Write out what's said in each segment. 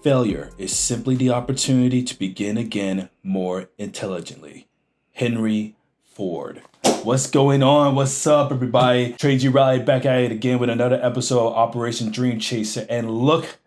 Failure is simply the opportunity to begin again more intelligently. Henry Ford. What's going on? What's up, everybody? Trey G.Riley back at it again with another episode of Operation Dream Chaser. And look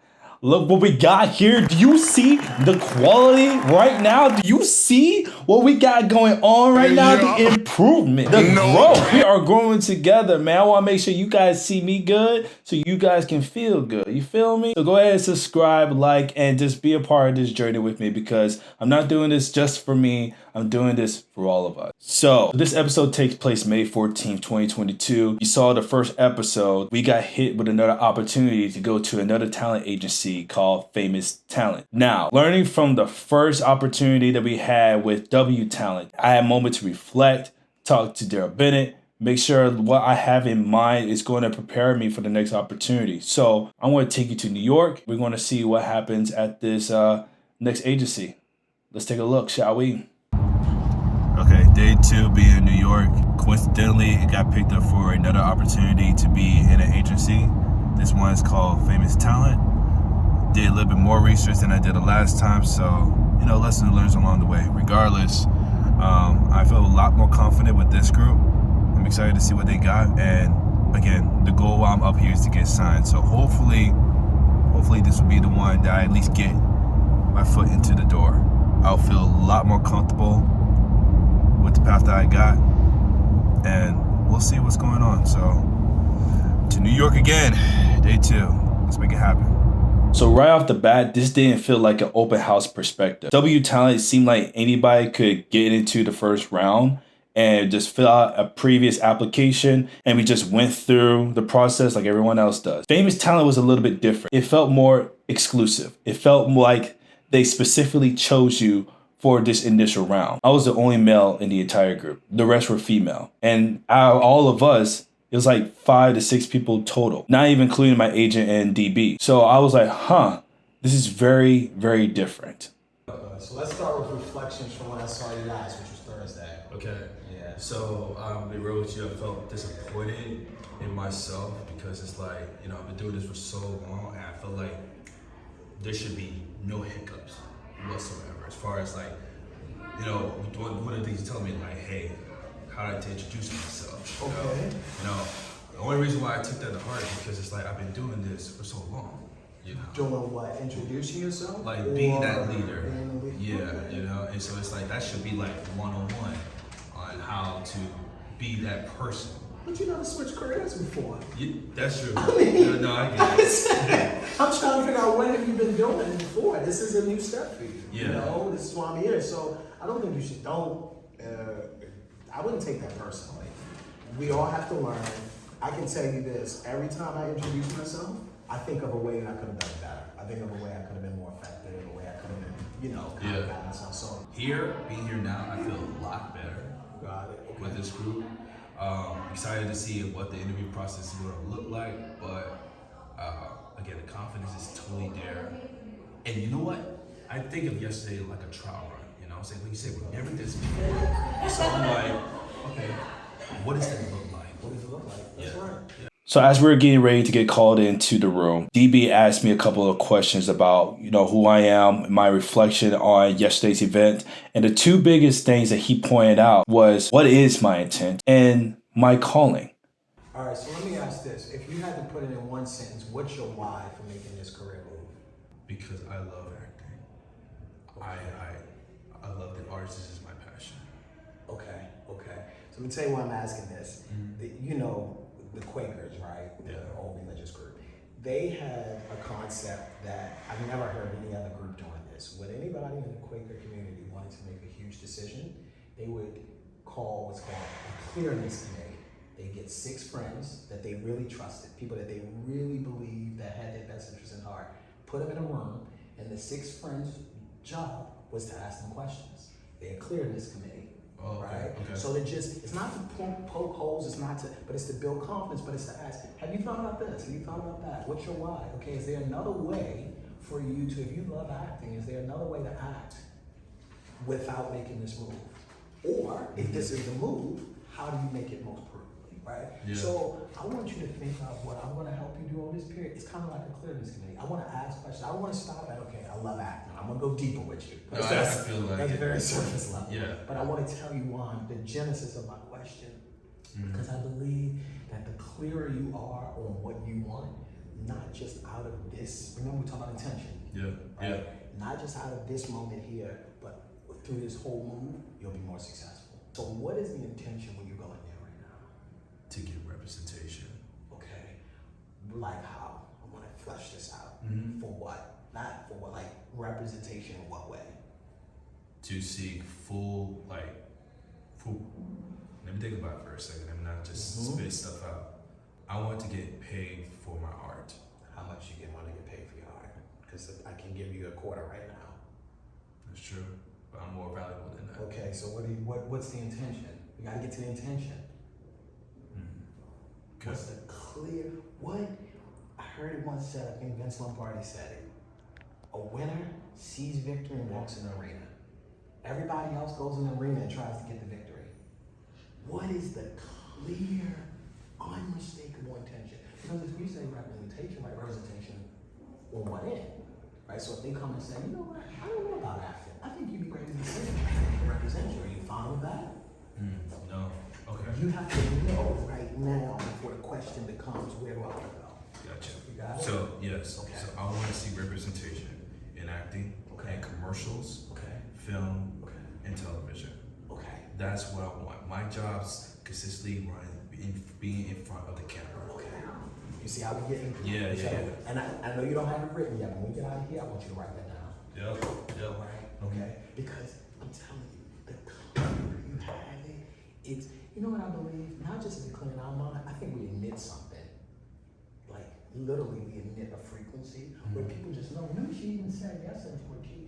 what we got here. Do you see the quality right now? Do you see what we got going on right now? The improvement, the growth. We are growing together, man. I want to make sure you guys see me good so you guys can feel good. You feel me? So go ahead and subscribe, like, and just be a part of this journey with me because I'm not doing this just for me. I'm doing this for all of us. So this episode takes place May 14th, 2022. You saw the first episode. We got hit with another opportunity to go to another talent agency called Famous Talent. Now, learning from the first opportunity that we had with W Talent, I had a moment to reflect, talk to Daryl Bennett, make sure what I have in mind is going to prepare me for the next opportunity. So I want to take you to New York. We're going to see what happens at this next agency. Let's take a look, shall we? Okay, day 2 being in New York. Coincidentally, it got picked up for another opportunity to be in an agency. This one is called Famous Talent. Did a little bit more research than I did the last time, so, lessons learned along the way. Regardless, I feel a lot more confident with this group. I'm excited to see what they got, and again, the goal while I'm up here is to get signed. So hopefully this will be the one that I at least get my foot into the door. I'll feel a lot more comfortable with the path that I got, and we'll see what's going on. So to New York again, day 2. Let's make it happen. So right off the bat, this didn't feel like an open house perspective. W Talent seemed like anybody could get into the first round and just fill out a previous application, and we just went through the process like everyone else does. Famous Talent was a little bit different. It felt more exclusive. It felt like they specifically chose you for this initial round. I was the only male in the entire group. The rest were female. And out of all of us, it was like 5 to 6 people total, not even including my agent and DB. So I was like, this is very, very different. So let's start with reflections from when I saw you guys, which was Thursday. Okay. Yeah. So to be real with you, I felt disappointed in myself because it's like, I've been doing this for so long, and I feel like there should be no hiccups whatsoever. As far as like, one of the things you tell me, like, hey, how did I introduce myself? Okay. The only reason why I took that to heart is because it's like I've been doing this for so long. Doing what? Introducing yourself? Like being that leader. Yeah, and so it's like that should be like 101 on how to be that person. But you never switched careers before. Yeah, that's true. I get it. I'm trying to figure out when have you been doing it before. This is a new step for you. Yeah. This is why I'm here. So I don't think you should. I wouldn't take that personally. We all have to learn. I can tell you this: every time I introduce myself, I think of a way that I could have done better. I think of a way I could have been more effective, a way I could have been, got myself. So being here now, I feel a lot better. Got it. Okay. With this group. Excited to see what the interview process is going to look like, but again, the confidence is totally there. And you know what? I think of yesterday like a trial run. I'm saying, when you say we never did this before, so I'm like, okay, what does that look like? What does it look like? That's right. Yeah. So as we were getting ready to get called into the room, DB asked me a couple of questions about, who I am, my reflection on yesterday's event. And the 2 biggest things that he pointed out was what is my intent and my calling. All right, so let me ask this. If you had to put it in one sentence, what's your why for making this career move? Because I love acting. Okay. I love the arts. This is my passion. Okay. So let me tell you why I'm asking this. The Quakers, right? Yeah. The old religious group. They had a concept that I've never heard any other group doing this. When anybody in the Quaker community wanted to make a huge decision, they would call what's called a clearness committee. They get 6 friends that they really trusted, people that they really believed that had their best interests in heart, put them in a room, and the 6 friends' job was to ask them questions. They're a clearness committee. Oh, right? Okay. So it's not to poke holes, but it's to build confidence, but it's to ask, have you thought about this? Have you thought about that? What's your why? Okay, is there another way for you to, if you love acting, is there another way to act without making this move? Or if this is the move, how do you make it most prudently, right? Yeah. So I want you to think of what I'm gonna help you do over this period. It's kind of like a clearance committee. I wanna ask questions. I don't wanna stop at, okay, I love acting. I'm gonna go deeper with you. No, I feel like that's very surface level. Yeah. But I wanna tell you why the genesis of my question. Because I believe that the clearer you are on what you want, not just out of this, remember we talk about intention. Yeah. Right? Yeah. Not just out of this moment here, but through this whole move, you'll be more successful. So what is the intention when you go in there right now? To get representation. Okay. Like how? I want to flesh this out. Mm-hmm. For what? Not for what, like representation in what way? To seek full. Let me think about it for a second. I'm not just spit stuff out. I want to get paid for my art. How much you want to get paid for your art? Because I can give you a quarter right now. That's true, but I'm more valuable than that. Okay, so what's the intention? We gotta get to the intention. Okay. What's the clear, what? I heard it once said, I think Vince Lombardi said it. A winner sees victory and walks in the arena. Everybody else goes in the arena and tries to get the victory. What is the clear, unmistakable intention? Because if we say representation, right, representation on one end, right? So if they come and say, you know what, I don't know about acting. I think you'd be great as a singer to represent you. Are you fine with that? No. Okay. You have to know right now before the question becomes, where do I want to go? Gotcha. You got it? So yes. Okay. So I want to see representation in acting, Okay. and commercials, Okay. film, Okay. and television. Okay. That's what I want. My job's consistently being in front of the camera. Okay. You see how we getting? Yeah. And I know you don't have it written yet, but when we get out of here, I want you to write that down. Yep. All right? Okay? Because I'm telling you, the clearer you have it, it's, you know what I believe? Not just to clear in our mind, I think we admit something. Like, literally, we admit a frequency where people just know. Remember, she even said yesterday,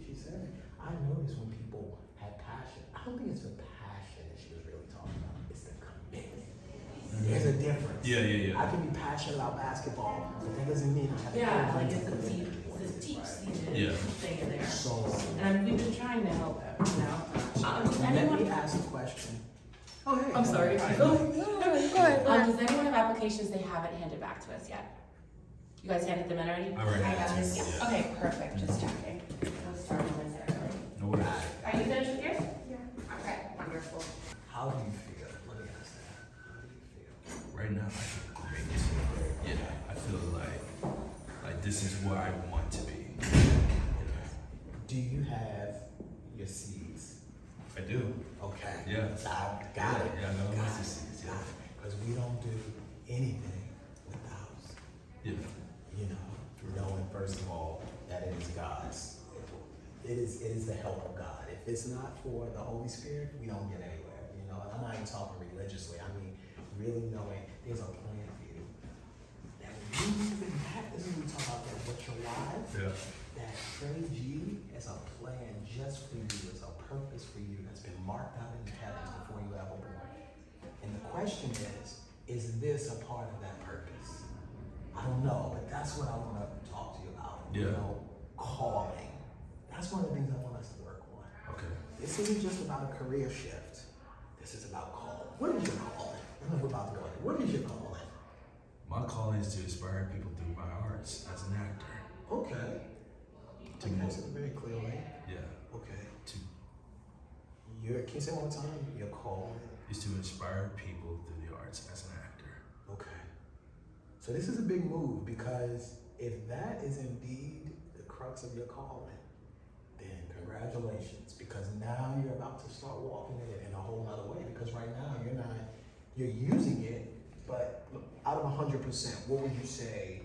she said, I notice when people have passion. I don't think it's the passion that she was really talking about. It's the commitment. There's a difference. Yeah. I can be passionate about basketball, but that doesn't mean I have to Yeah, like a it's a commitment. teach-seated Yeah. thing in there. So, And we've been trying to help, you know. Does let me anyone, ask a question. Oh, hey. I'm sorry. Go ahead. Does anyone have applications they haven't handed back to us yet? You guys handed them in already? I already I had got to, this. yeah. Okay, perfect, just checking. Let's start on this. No worries. Are you finished with yours? Yeah. Okay, wonderful. How do you feel? Let me ask that. How do you feel? Right now, I feel great. Yeah, I feel like this is where I want to be. Do you have your C's? I do. Okay. Yeah. I got it. Yeah, I know Got what's the it. C's, yeah. Got it. Because we don't do anything without, Yeah. you know, knowing first of all that it is God's. It is the help of God. If it's not for the Holy Spirit, we don't get anywhere. You know, and I'm not even talking religiously. I mean, really knowing there's a plan for you. That when you move in that, this is what we talk about that what's your life. Yeah. That Trey G is a plan just for you, it's a purpose for you that's been marked out in the heavens before you ever born. And the question is this a part of that purpose? I don't know, but that's what I want to talk to you about. Yeah. You know, calling. That's one of the things I want us to work on. Okay. This isn't just about a career shift. This is about calling. What is your calling? I know we're about to go there. What is your calling? My calling is to inspire people through my arts as an actor. Okay. Okay, so very clearly. Yeah. Okay. To Can you say one more time? Your calling. is to inspire people through the arts as an actor. Okay. So this is a big move because if that is indeed the crux of your calling, then congratulations, because now you're about to start walking in it in a whole nother way. Because right now you're using it, but out of 100%, what would you say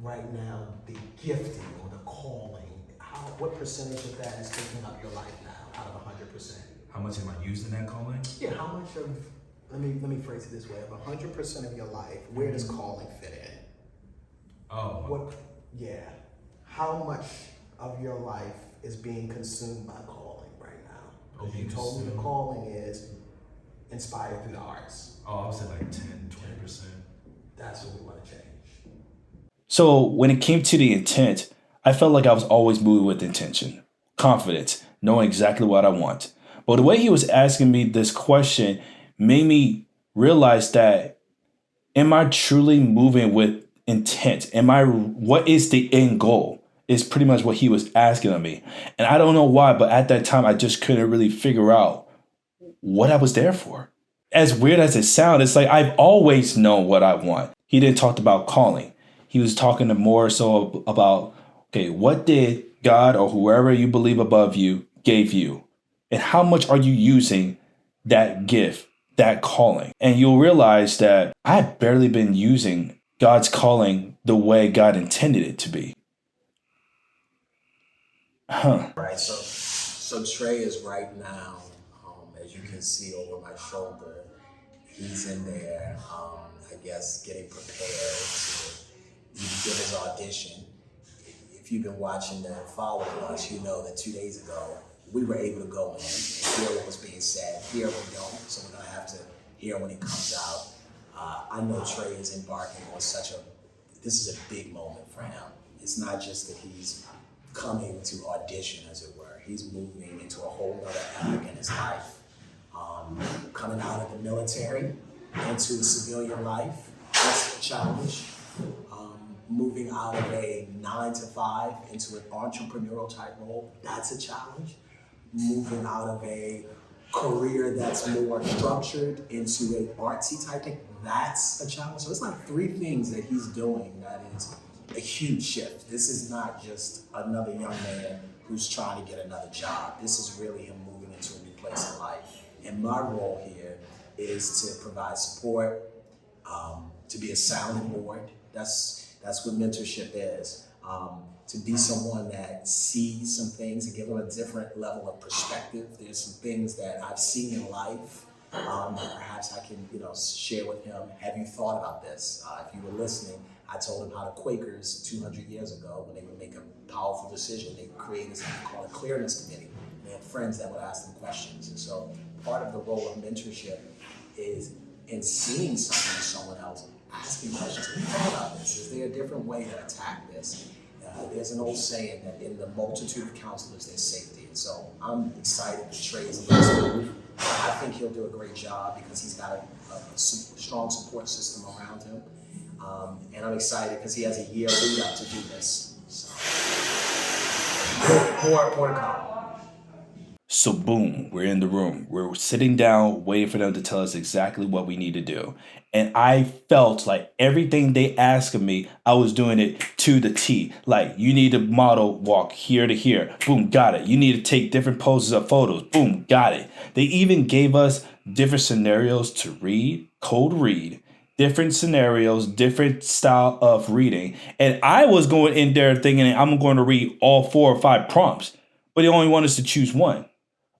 right now the gifting or the calling? What percentage of that is taking up your life now out of 100%? How much am I using that calling? Yeah, how much of, let me phrase it this way, of 100% of your life, where does calling fit in? Oh. How much of your life is being consumed by calling right now? Because you told me the calling is inspired through the arts. Oh, I would say like 10, 20%. That's what we want to change. So when it came to the intent, I felt like I was always moving with intention, confidence, knowing exactly what I want. But the way he was asking me this question made me realize that Am I truly moving with intent? What is the end goal? Is pretty much what he was asking of me. And I don't know why, but at that time, I just couldn't really figure out what I was there for. As weird as it sounds, it's like I've always known what I want. He didn't talk about calling. He was talking to more so about, okay, what did God or whoever you believe above you gave you? And how much are you using that gift, that calling? And you'll realize that I've barely been using God's calling the way God intended it to be. Right. So Trey is right now, as you can see over my shoulder, he's in there, I guess, getting prepared to even give his audition. If you've been watching and following us, you know that 2 days ago, we were able to go in and hear what was being said. Here we don't, so we're gonna have to hear when it comes out. I know Trey is embarking on this is a big moment for him. It's not just that he's coming to audition, as it were. He's moving into a whole other epoch in his life. Coming out of the military into the civilian life, that's a challenge. Moving out of a 9 to 5 into an entrepreneurial type role, that's a challenge. Moving out of a career that's more structured into an artsy type thing, that's a challenge. So it's like 3 things that he's doing that is a huge shift. This is not just another young man who's trying to get another job. This is really him moving into a new place in life. And my role here is to provide support, to be a sounding board. That's what mentorship is. To be someone that sees some things and give them a different level of perspective. There's some things that I've seen in life that perhaps I can, share with him. Have you thought about this? If you were listening, I told him how the Quakers 200 years ago, when they would make a powerful decision, they created something called a clearness committee. They had friends that would ask them questions. And so part of the role of mentorship is in seeing something in someone else, asking questions. Have you thought about this? Is there a different way to attack this? There's an old saying that in the multitude of counselors, there's safety. And so I'm excited that Trey is in this move. I think he'll do a great job because he's got a strong support system around him. And I'm excited because he has a year lead up to do this. So, more to come. So boom, we're in the room. We're sitting down, waiting for them to tell us exactly what we need to do. And I felt like everything they asked of me, I was doing it to the T. Like, you need to model walk here to here. Boom, got it. You need to take different poses of photos. Boom, got it. They even gave us different scenarios to read, cold read, different scenarios, different style of reading. And I was going in there thinking I'm going to read all 4 or 5 prompts, but they only want us to choose one.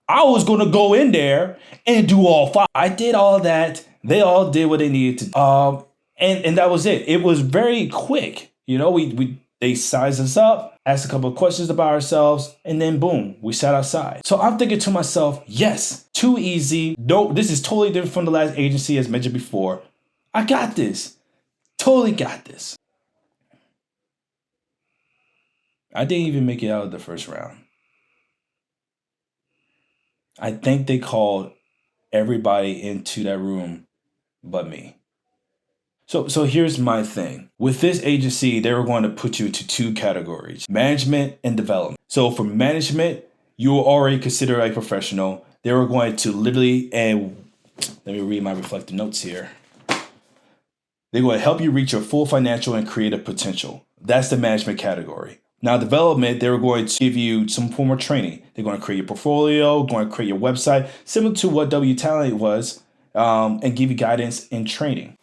I was going to go in there and do all 5. I did all that. They all did what they needed to. And that was it. It was very quick. They sized us up, asked a couple of questions about ourselves, and then boom, we sat outside. So I'm thinking to myself, yes, too easy. No, this is totally different from the last agency as mentioned before. I got this. Totally got this. I didn't even make it out of the first round. I think they called everybody into that room but me. So here's my thing. With this agency, they were going to put you into 2 categories, management and development. So for management, you were already considered a professional. They were going to literally, and let me read my reflective notes here. They're going to help you reach your full financial and creative potential. That's the management category. Now, development, they're going to give you some form of training. They're going to create your portfolio, going to create your website, similar to what W Talent was, and give you guidance and training.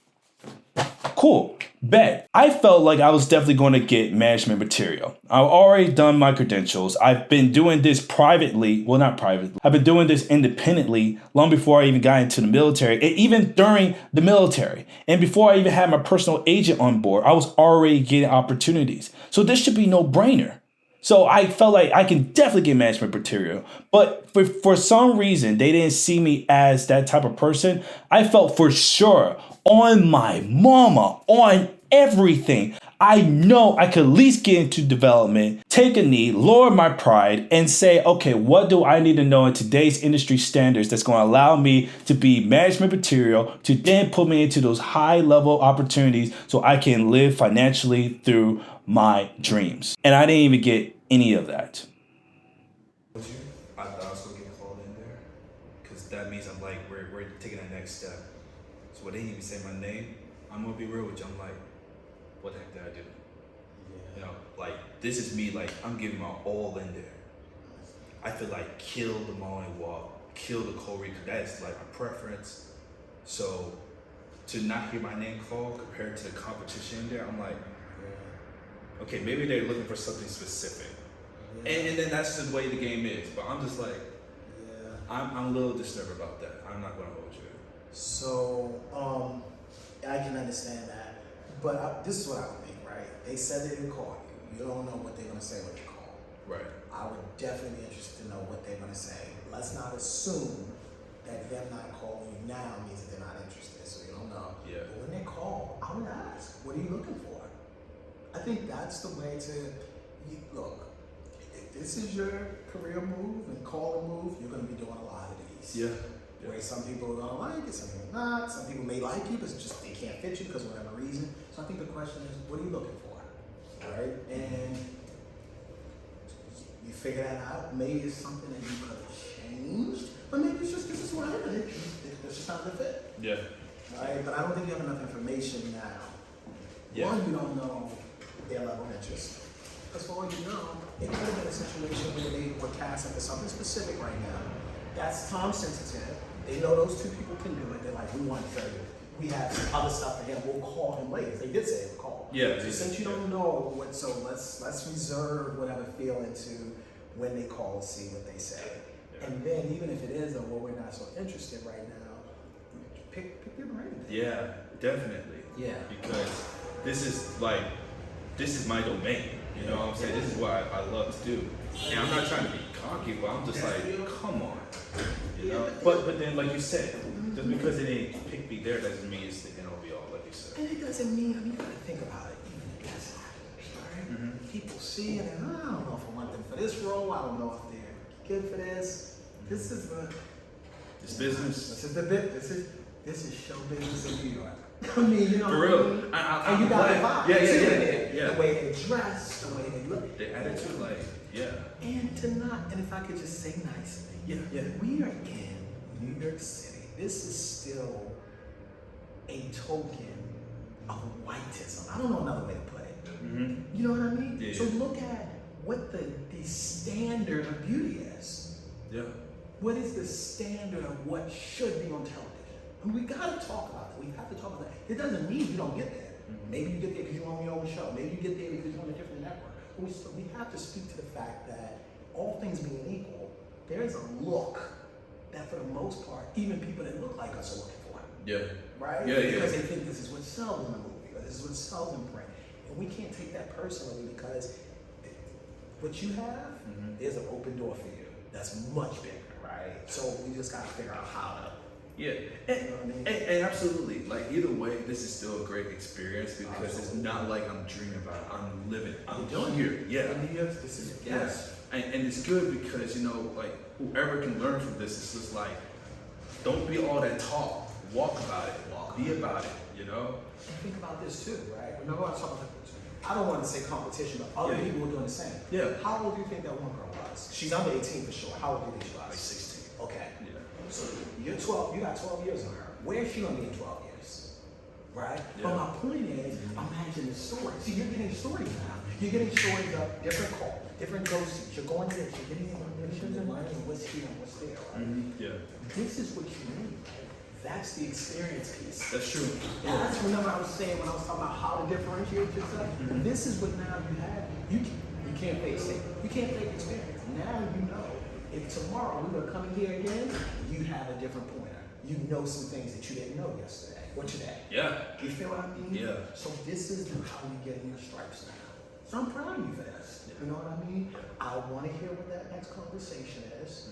Cool. Bet. I felt like I was definitely going to get management material. I've already done my credentials. I've been doing this privately. Well, not privately. I've been doing this independently long before I even got into the military, and even during the military. And before I even had my personal agent on board, I was already getting opportunities. So this should be no brainer. So I felt like I can definitely get management material. But for some reason, they didn't see me as that type of person. I felt for sure on my mama, on everything. I know I could at least get into development, take a knee, lower my pride, and say, okay, what do I need to know in today's industry standards that's going to allow me to be management material to then put me into those high level opportunities so I can live financially through my dreams. And I didn't even get any of that. I thought I was gonna get called in there, cause that means I'm like we're taking that next step. So when they didn't even say my name, I'm gonna be real with you. I'm like, what the heck did I do? You know, like this is me. Like I'm giving my all in there. I feel like kill the mowing walk, kill the Corey. That's like my preference. So to not hear my name called compared to the competition in there, I'm like, okay, maybe they're looking for something specific. And then that's the way the game is. But I'm just like, I'm a little disturbed about that. I'm not gonna hold you. So, I can understand that, but this is what I would think, right? They said they didn't call you. You don't know what they're gonna say when they call. Right. I would definitely be interested to know what they're gonna say. Let's not assume that them not calling you now means that they're not interested, so you don't know. Yeah. But when they call, I would ask, what are you looking for? I think that's the way to look. If this is your career move and call a move, you're gonna be doing a lot of these. Yeah. Where some people are gonna like it, some people not. Some people may like you, but it's just they can't fit you because of whatever reason. So I think the question is, what are you looking for? All right, and you figure that out. Maybe it's something that you could have changed, but maybe it's just this is what I did. It's just not a fit. Yeah. All right, but I don't think you have enough information now. Yeah. One, you don't know their level of interest. Because for all you know, it could have been a situation where they were casting for something specific right now. That's time sensitive. They know those two people can do it. They're like, we want to tell you. We have some other stuff for him. We'll call him later. They did say they would call. Yeah. So since you don't know what, so let's reserve whatever feeling to when they call, see what they say. Yeah. And then even if it is a well, we're not so interested right now, pick your brain. Yeah, definitely. Yeah. Because this is my domain. You know what I'm saying? This is what I love to do. And I'm not trying to be cocky, but I'm just like, come on. You know? But then like you said, just because it ain't pick me there doesn't mean it's the end all be all, like you said. And it doesn't mean, you gotta think about it, even if that's happening, right? People see it and I don't know if I want them for this role, I don't know if they're good for this. This is This business. This is the bit, this is show business in New York. I mean, you know. For real. And you got the vibe. Yeah. The way they dress, the way they look. The attitude, like, yeah. And to not, and if I could just say nicely, we are in New York City. This is still a token of whiteism. I don't know another way to put it. Mm-hmm. You know what I mean? Yeah. So look at what the standard of beauty is. Yeah. What is the standard of what should be on television? I mean, we gotta talk about it. We have to talk about it. It doesn't mean you don't get there. Mm-hmm. Maybe you get there because you're on your own show. Maybe you get there because you're on a different network. But we have to speak to the fact that all things being equal, there is a look that for the most part, even people that look like us are looking for. Yeah. Right? Yeah, Because they think this is what sells in the movie, or this is what sells in print. And we can't take that personally because what you have, there's an open door for you that's much bigger, right? So we just gotta figure out how to. Yeah, and absolutely. Like either way, this is still a great experience because it's not like I'm dreaming about it. I'm living it. I'm doing here. Yeah. This is And it's good because like whoever can learn from this, it's just like don't be all that talk. Walk about it. Be about it. And think about this too, right? Remember I was talking about this. I don't want to say competition, but other people were doing the same. Yeah. How old do you think that one girl was? She's under 18 for sure. How old do you think she was? Like 16. Okay. Yeah. So you're 12, you got 12 years on her. Where is she gonna be in 12 years? Right? Yeah. But my point is, imagine the story. See, you're getting stories now. You're getting stories of different calls, different go-tos. You're going to this, you're getting information and learning what's here and what's there, right? Yeah. This is what you need. That's the experience piece. That's true. That's remember I was saying when I was talking about how to differentiate yourself. This is what now you have. You can't fake it. You can't fake experience. Now you know. If tomorrow we were coming here again, you have a different pointer. You know some things that you didn't know yesterday or today. Yeah. You feel what I mean? Yeah. So this is how you get in your stripes now. So I'm proud of you for this. You know what I mean? I want to hear what that next conversation is.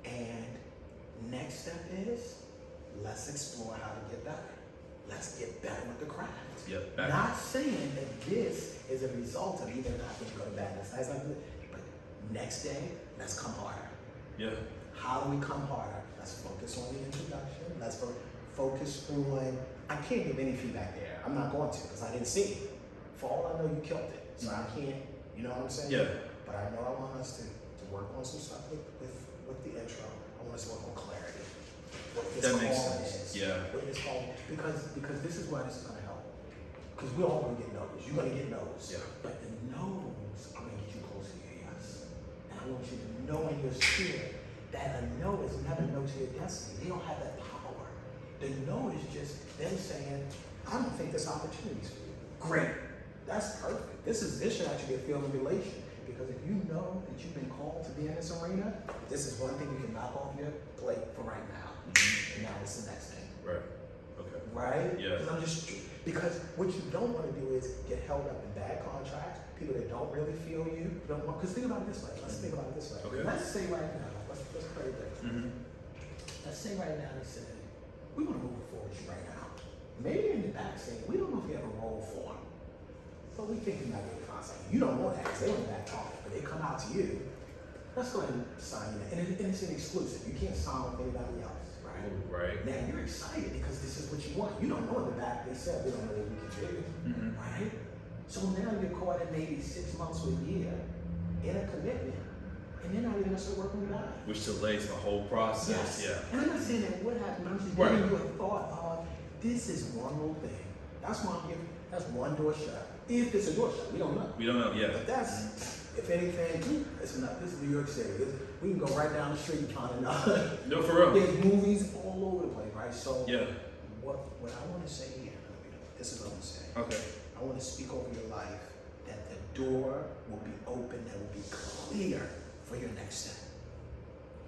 And next step is, let's explore how to get better. Let's get better with the craft. Yep. Not saying that this is a result of either not going to go to bed this night, but next day, let's come harder. Yeah. How do we come harder? Let's focus on the introduction. Let's focus on, I can't give any feedback there. I'm not going to because I didn't see it. For all I know, you killed it. So I can't, you know what I'm saying? Yeah. But I know I want us to work on some stuff with the intro. I want us to work on clarity. What this That makes call sense. is. Yeah. What this call, because this is why this is going to help. Because we're all going to get no's. You're going to get no's. Yeah. But the no's are going to get you closer to your yes. And I want you to know in your spirit that a no is never no to your destiny. They don't have that power. The no is just them saying, I don't think this opportunity is for you. Great. That's perfect. This should actually be a field of relation. Because if you know that you've been called to be in this arena, this is one thing you can knock off your plate for right now. And now it's the next thing. Right. Okay. Right? Yeah. Because what you don't want to do is get held up in bad contracts, people that don't really feel you. Because think about it this way. Let's think about it this way. Okay. Let's say right now, let's play this. Let's say right now they said, we want to move forward with you right now. Maybe in the back saying, we don't know if you have a role for him. But we think you might be able to find something. You don't know that because they don't back talk, but they come out to you. Let's go ahead and sign you. And it's an exclusive. You can't sign with anybody else, right? Right. Now you're excited because this is what you want. You don't know in the back they said we don't know what we can do, right? So now you're caught in maybe 6 months to a year in a commitment, and then now you're gonna start working with God. Which delays the whole process. Yes. Yeah. And I'm not saying that what happened. I'm just Right. giving you a thought of this is one little thing. That's why I'm giving. That's one door shut. If it's a door shut, we don't know. We don't know. Yeah. But that's, if anything, it's not. This is New York City. We can go right down the street and find another. No, for real. There's movies all over the place, right? So Yeah. what I want to say here, this is what I'm going to say. Okay. I want to speak over your life that the door will be open, that will be clear for your next step.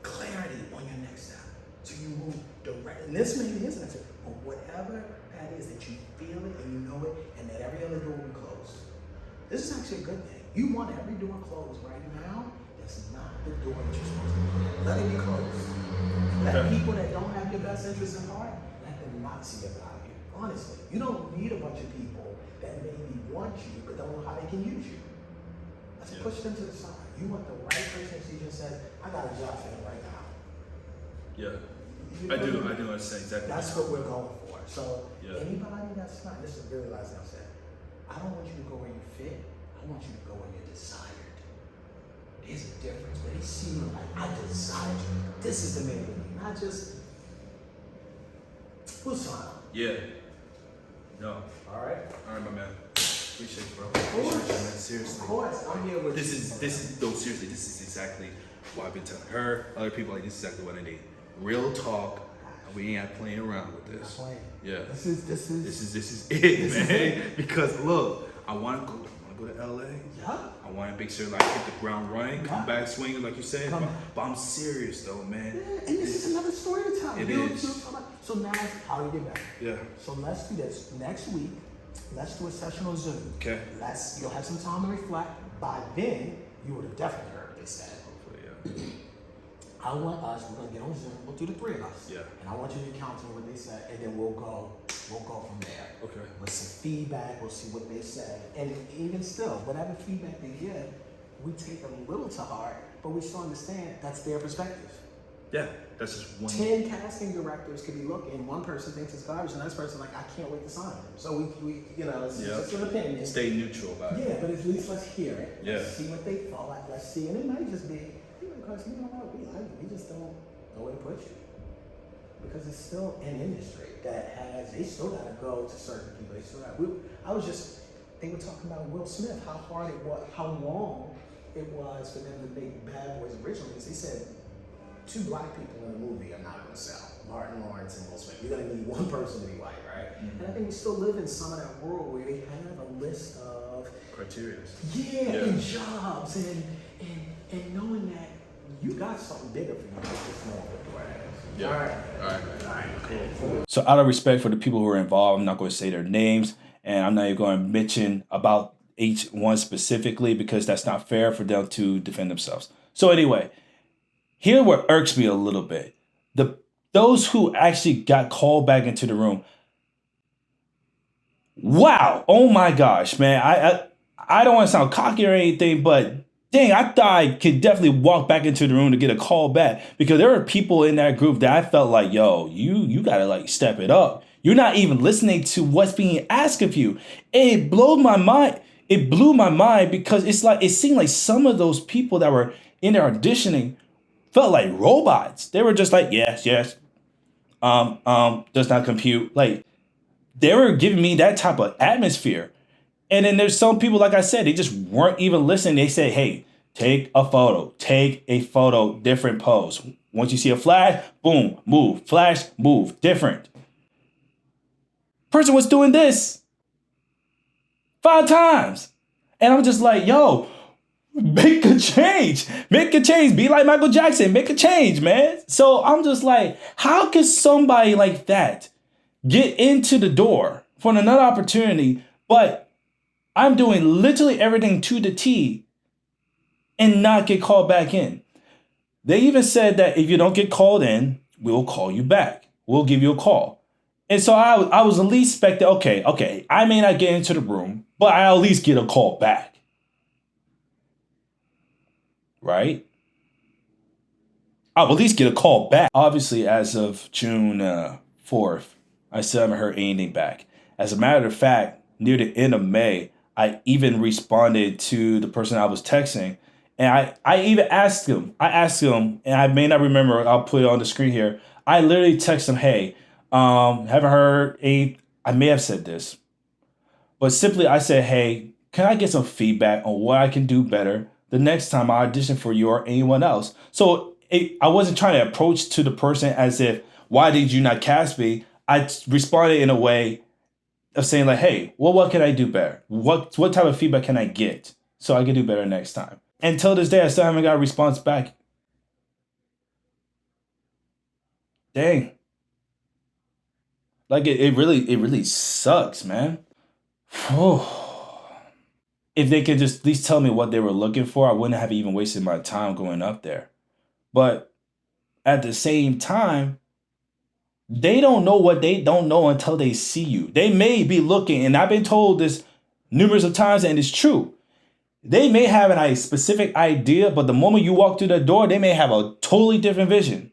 Clarity on your next step. So you move direct. And this maybe is next step, but whatever that is that you feel it and you know it, and that every other door will be closed. This is actually a good thing. You want every door closed right now. That's not the door that you're supposed to be. Let it be closed. Let people that don't have your best interests in heart, let them not see your value. Honestly, you don't need a bunch of people that maybe want you but don't know how they can use you. Let's push them to the side. You want the right person that sees you and says, I got a job for him right now. Yeah. You I know? do understand exactly. That's what we're going for. So Yeah. anybody that's not, this is really last thing I said. I don't want you to go where you fit. I want you to go where you're desired. There's a difference. When they see you like, I desired you. This is the man. Not just, we'll sign up. Yeah. No. All right? All right, my man. Appreciate it, bro. Of course. Appreciate it, man. Seriously. Of course. I'm here with This you. is no, seriously, this is exactly what I've been telling her, other people, like this is exactly what I need. Real talk, and we ain't playing around with Not this. playing. Yeah. This is This is it, This is man. it. Because look, I wanna go to LA. yeah. I wanna make sure like hit the ground running, come Yeah. back swinging like you said. But I'm serious though, man. Yeah, and this is another story to tell. It You know, is. So now, how do we get back? Yeah. So let's do this. Next week, let's do a session on Zoom. Okay. You'll have some time to reflect. By then, you would have definitely heard what they said. Hopefully, yeah. I want us, we're gonna get on Zoom, we'll do the three of us. Yeah. And I want you to count on what they said, and then we'll go from there. Okay. With some feedback, we'll see what they said. And even still, whatever feedback they give, we take a little to heart, but we still understand that's their perspective. Yeah. That's just one. 10 casting directors could be looking, one person thinks it's garbage, and the next person like, I can't wait to sign them. So we you know, it's Yeah. just an opinion. Stay neutral about it. Yeah, but at least let's hear it. Yeah. Let's see what they thought. Let's see, and it might just be, because you know what, we like it. We just don't know where to put you. Because it's still an industry that has, they still got to go to certain people. They still got, they were talking about Will Smith, how hard it was, how long it was for them to make Bad Boys originally. Because they said 2 black people in the movie are not going to sell. Martin Lawrence and Will Smith. You're going to need one person to be white, right? Mm-hmm. And I think we still live in some of that world where they have a list of Criteria. and jobs and knowing that you got something bigger for you than just small grass. Yeah. All right. Cool. So out of respect for the people who are involved, I'm not going to say their names, and I'm not even going to mention about each one specifically because that's not fair for them to defend themselves. So anyway, here what irks me a little bit. Those who actually got called back into the room, Wow. Oh my gosh, man. I don't want to sound cocky or anything, but dang, I thought I could definitely walk back into the room to get a call back because there were people in that group that I felt like, yo, you gotta like step it up. You're not even listening to what's being asked of you. It blew my mind. It blew my mind because it's like it seemed like some of those people that were in there auditioning felt like robots. They were just like, yes, yes, does not compute. Like they were giving me that type of atmosphere. And then there's some people, like I said, they just weren't even listening. They said, hey, take a photo, different pose. Once you see a flash, boom, move, flash, move, different. Person was doing this 5 times. And I'm just like, yo, make a change. Make a change. Be like Michael Jackson. Make a change, man. So I'm just like, how can somebody like that get into the door for another opportunity, but I'm doing literally everything to the T and not get called back in? They even said that if you don't get called in, we'll call you back. We'll give you a call. And so I was at least expecting, okay, I may not get into the room, but I'll at least get a call back. Right? I'll at least get a call back. Obviously, as of June 4th, I still haven't heard anything back. As a matter of fact, near the end of May, I even responded to the person I was texting. And I even asked him, and I may not remember, I'll put it on the screen here. I literally texted him, hey, haven't heard any, I may have said this, but simply I said, hey, can I get some feedback on what I can do better the next time I audition for you or anyone else? So I wasn't trying to approach to the person as if, why did you not cast me? I responded in a way of saying like, hey, well, what can I do better? What type of feedback can I get so I can do better next time? Until this day, I still haven't got a response back. Dang. Like it really sucks, man. If they could just at least tell me what they were looking for, I wouldn't have even wasted my time going up there. But at the same time, they don't know what they don't know until they see you. They may be looking, and I've been told this numerous of times, and it's true. They may have a specific idea, but the moment you walk through the door, they may have a totally different vision.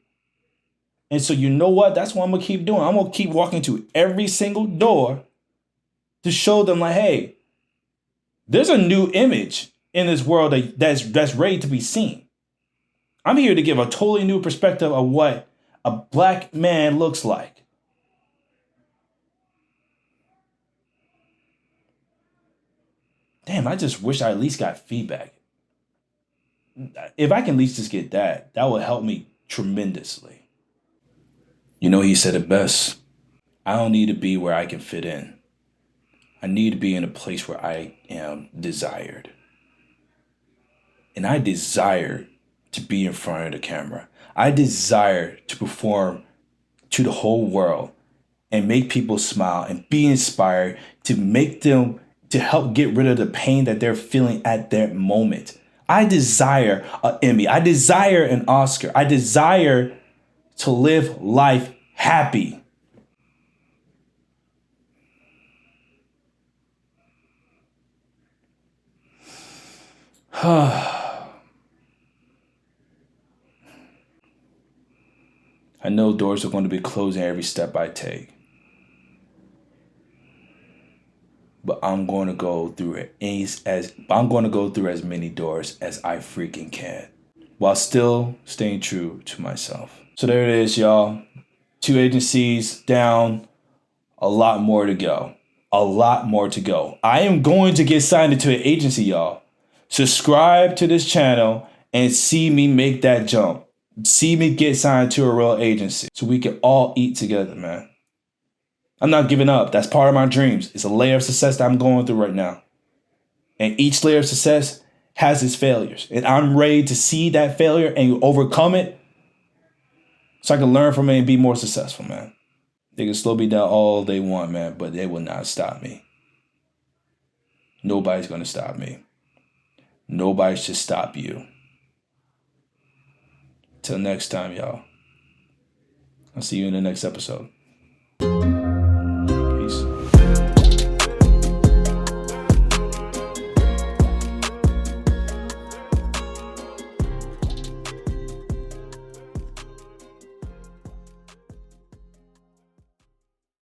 And so you know what? That's what I'm gonna keep doing. I'm gonna keep walking to every single door to show them, like, hey, there's a new image in this world that's ready to be seen. I'm here to give a totally new perspective of what a black man looks like. Damn, I just wish I at least got feedback. If I can at least just get that, that would help me tremendously. You know, he said it best. I don't need to be where I can fit in. I need to be in a place where I am desired. And I desire to be in front of the camera. I desire to perform to the whole world and make people smile and be inspired to make them, to help get rid of the pain that they're feeling at that moment. I desire an Emmy. I desire an Oscar. I desire to live life happy. I know doors are going to be closing every step I take. But I'm going to go through as many doors as I freaking can, while still staying true to myself. So there it is, y'all. 2 agencies down, a lot more to go. A lot more to go. I am going to get signed into an agency, y'all. Subscribe to this channel and see me make that jump. See me get signed to a real agency so we can all eat together, man. I'm not giving up. That's part of my dreams. It's a layer of success that I'm going through right now. And each layer of success has its failures. And I'm ready to see that failure and overcome it so I can learn from it and be more successful, man. They can slow me down all they want, man, but they will not stop me. Nobody's going to stop me. Nobody should stop you. Till next time, y'all. I'll see you in the next episode.